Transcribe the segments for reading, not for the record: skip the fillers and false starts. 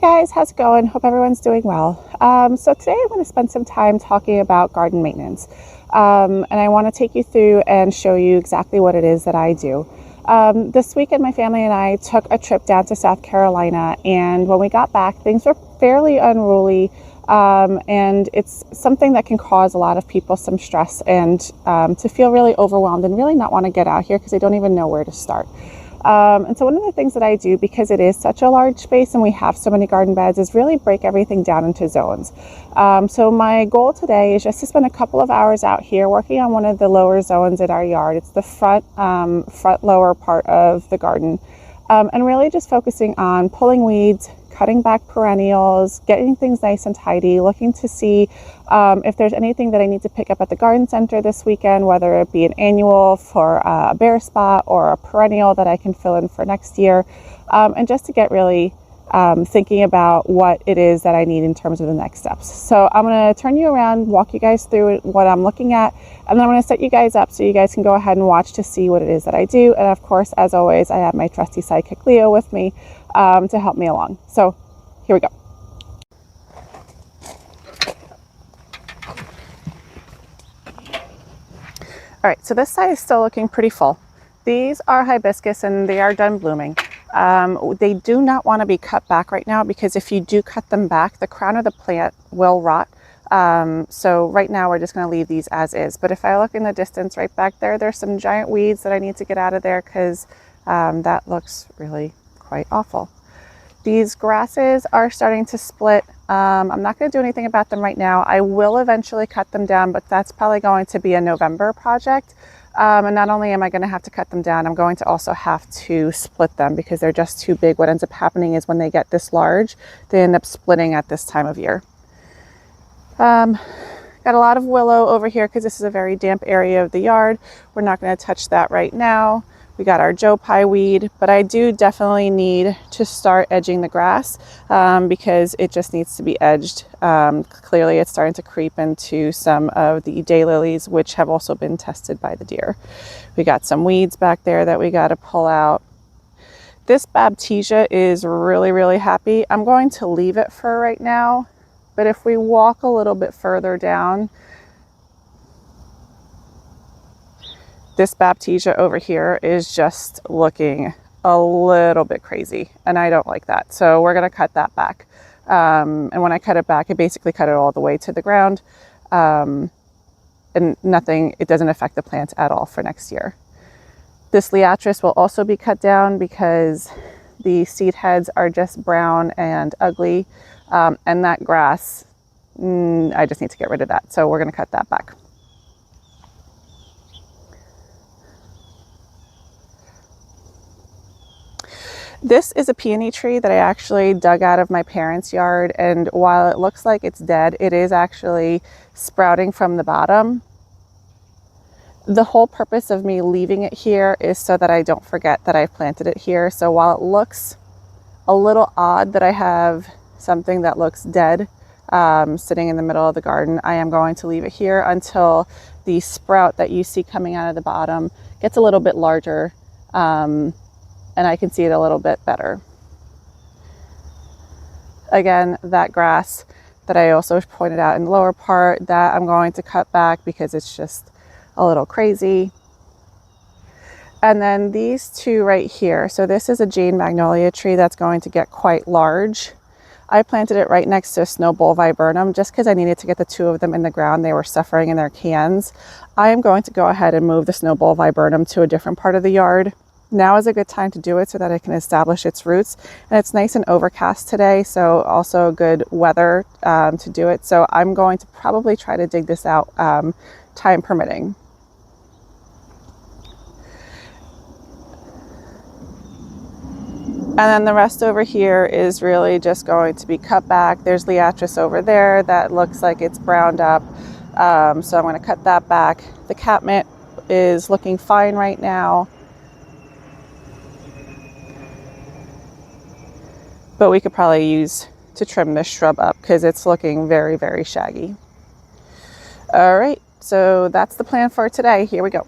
guys, how's it going? Hope everyone's doing well. So today I'm going to spend some time talking about garden maintenance. And I want to take you through and show you exactly what it is that I do. This weekend, my family and I took a trip down to South Carolina, and when we got back, things were fairly unruly. And it's something that can cause a lot of people some stress and to feel really overwhelmed and really not want to get out here because they don't even know where to start. And so one of the things that I do, because it is such a large space and we have so many garden beds, is really break everything down into zones. So my goal today is just to spend a couple of hours out here working on one of the lower zones in our yard. It's the front lower part of the garden, and really just focusing on pulling weeds, cutting back perennials, getting things nice and tidy, looking to see if there's anything that I need to pick up at the garden center this weekend, whether it be an annual for a bare spot or a perennial that I can fill in for next year, and just to get really thinking about what it is that I need in terms of the next steps. So I'm going to turn you around, walk you guys through what I'm looking at, and then I'm going to set you guys up so you guys can go ahead and watch to see what it is that I do. And of course, as always, I have my trusty sidekick Leo with me to help me along. So here we go. All right, so this side is still looking pretty full. These are hibiscus and they are done blooming. They do not want to be cut back right now because if you do cut them back, the crown of the plant will rot. So right now we're just going to leave these as is. But if I look in the distance right back there, there's some giant weeds that I need to get out of there because that looks really quite awful. These grasses are starting to split. I'm not going to do anything about them right now. I will eventually cut them down, but that's probably going to be a November project. And not only am I going to have to cut them down, I'm going to also have to split them because they're just too big. What ends up happening is when they get this large, they end up splitting at this time of year. Got a lot of willow over here because this is a very damp area of the yard. We're not going to touch that right now. We got our Joe Pye weed, but I do definitely need to start edging the grass because it just needs to be edged. Clearly it's starting to creep into some of the daylilies, which have also been tested by the deer. We got some weeds back there that we got to pull out. This Baptisia is really, really happy. I'm going to leave it for right now, but if we walk a little bit further down, this Baptisia over here is just looking a little bit crazy, and I don't like that. So we're going to cut that back. And when I cut it back, I basically cut it all the way to the ground. And it doesn't affect the plant at all for next year. This Liatris will also be cut down because the seed heads are just brown and ugly. And that grass, I just need to get rid of that. So we're going to cut that back. This is a peony tree that I actually dug out of my parents' yard, and while it looks like it's dead, it is actually sprouting from the bottom. The whole purpose of me leaving it here is so that I don't forget that I planted it here. So while it looks a little odd that I have something that looks dead sitting in the middle of the garden, I am going to leave it here until the sprout that you see coming out of the bottom gets a little bit larger. And I can see it a little bit better. Again, that grass that I also pointed out in the lower part, that I'm going to cut back because it's just a little crazy. And then these two right here. So this is a Jane Magnolia tree that's going to get quite large. I planted it right next to a snowball viburnum just because I needed to get the two of them in the ground. They were suffering in their cans. I am going to go ahead and move the snowball viburnum to a different part of the yard. Now is a good time to do it so that it can establish its roots. And it's nice and overcast today, so also good weather to do it. So I'm going to probably try to dig this out time permitting. And then the rest over here is really just going to be cut back. There's Liatris over there that looks like it's browned up. So I'm going to cut that back. The catmint is looking fine right now. But we could probably use to trim this shrub up because it's looking very, very shaggy. All right, so that's the plan for today. Here we go.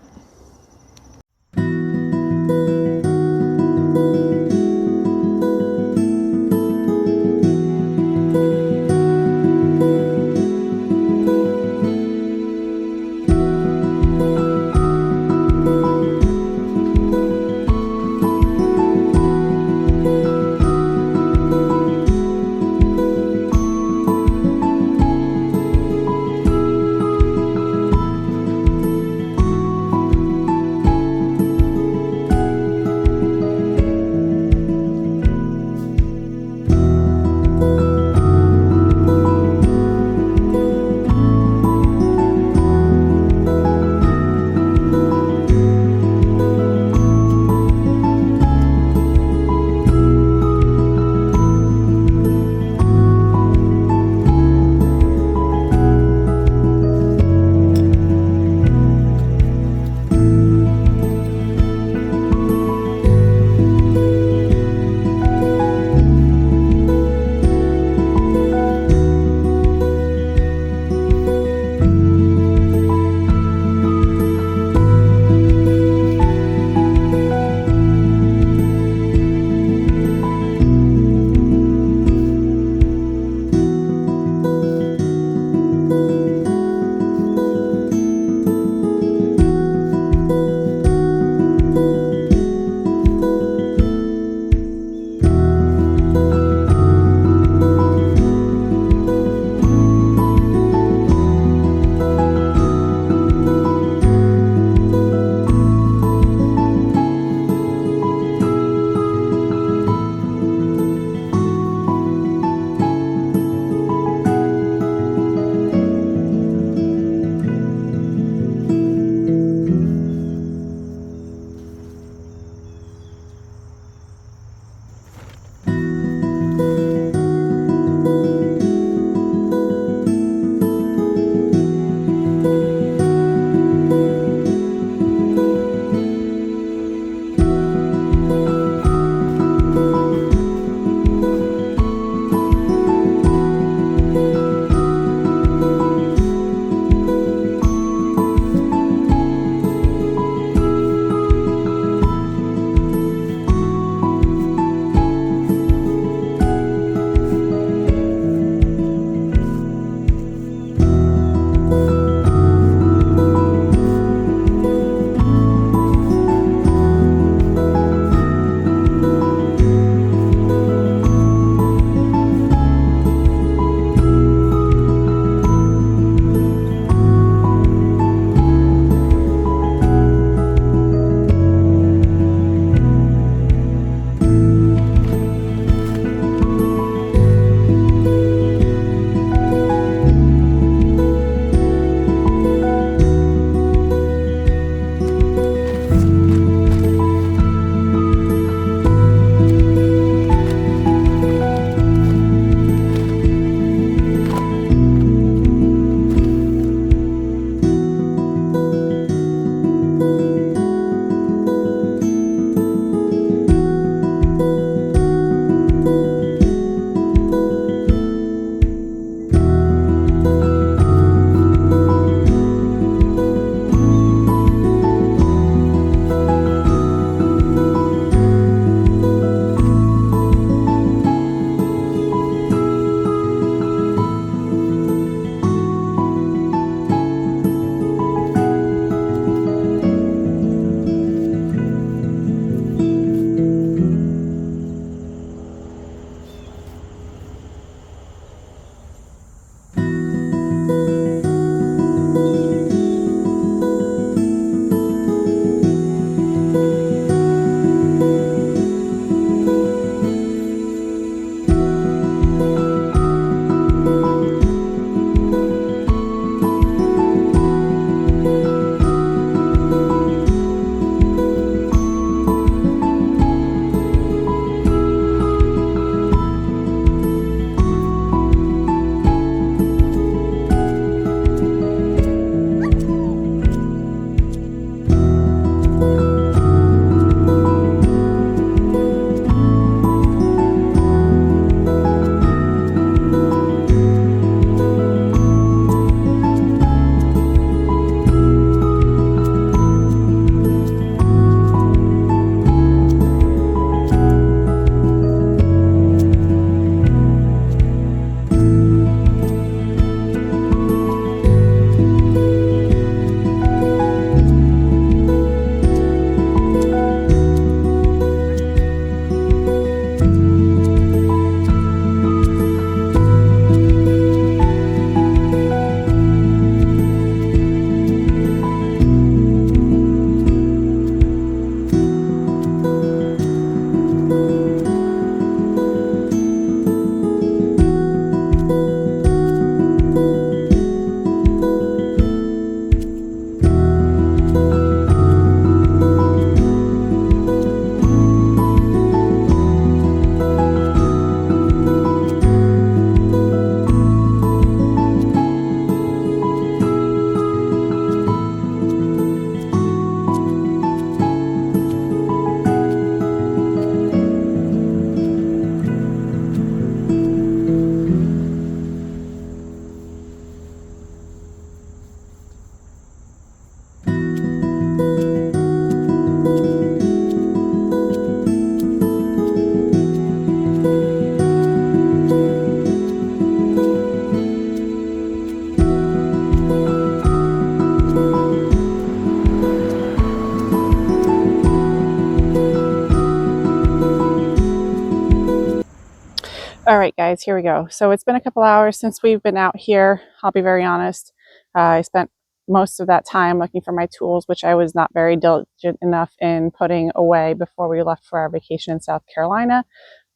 All right, guys, here we go. So it's been a couple hours since we've been out here. I'll be very honest. I spent most of that time looking for my tools, which I was not very diligent enough in putting away before we left for our vacation in South Carolina,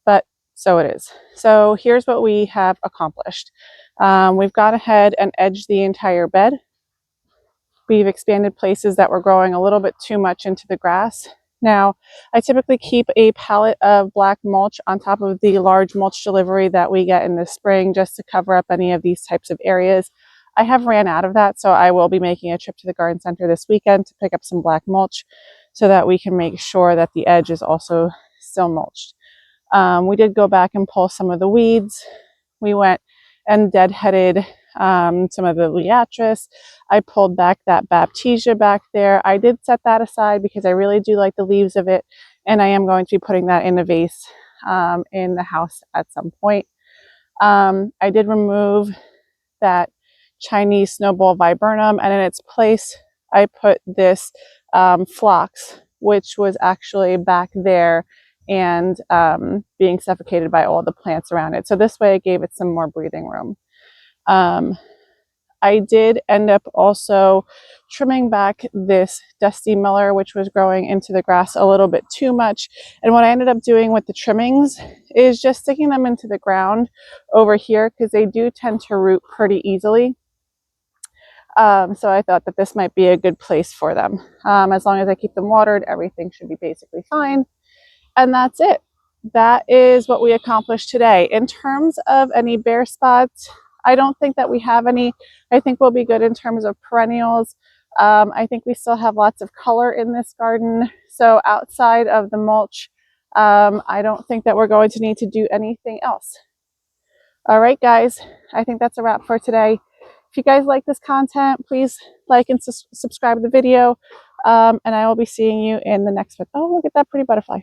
but so it is. So here's what we have accomplished. We've gone ahead and edged the entire bed. We've expanded places that were growing a little bit too much into the grass. Now, I typically keep a pallet of black mulch on top of the large mulch delivery that we get in the spring just to cover up any of these types of areas. I have ran out of that, so I will be making a trip to the garden center this weekend to pick up some black mulch so that we can make sure that the edge is also still mulched. We did go back and pull some of the weeds. We went and deadheaded some of the liatris. I pulled back that baptisia back there. I did set that aside because I really do like the leaves of it, and I am going to be putting that in a vase in the house at some point. I did remove that Chinese snowball viburnum, and in its place I put this phlox, which was actually back there and being suffocated by all the plants around it. So this way it gave it some more breathing room. I did end up also trimming back this Dusty Miller, which was growing into the grass a little bit too much. And what I ended up doing with the trimmings is just sticking them into the ground over here because they do tend to root pretty easily. So I thought that this might be a good place for them. As long as I keep them watered, everything should be basically fine. And that's it. That is what we accomplished today. In terms of any bare spots, I don't think that we have any. I think we'll be good in terms of perennials. I think we still have lots of color in this garden. So outside of the mulch, I don't think that we're going to need to do anything else. All right, guys, I think that's a wrap for today. If you guys like this content, please like and subscribe to the video. And I will be seeing you in the next one. Oh, look at that pretty butterfly.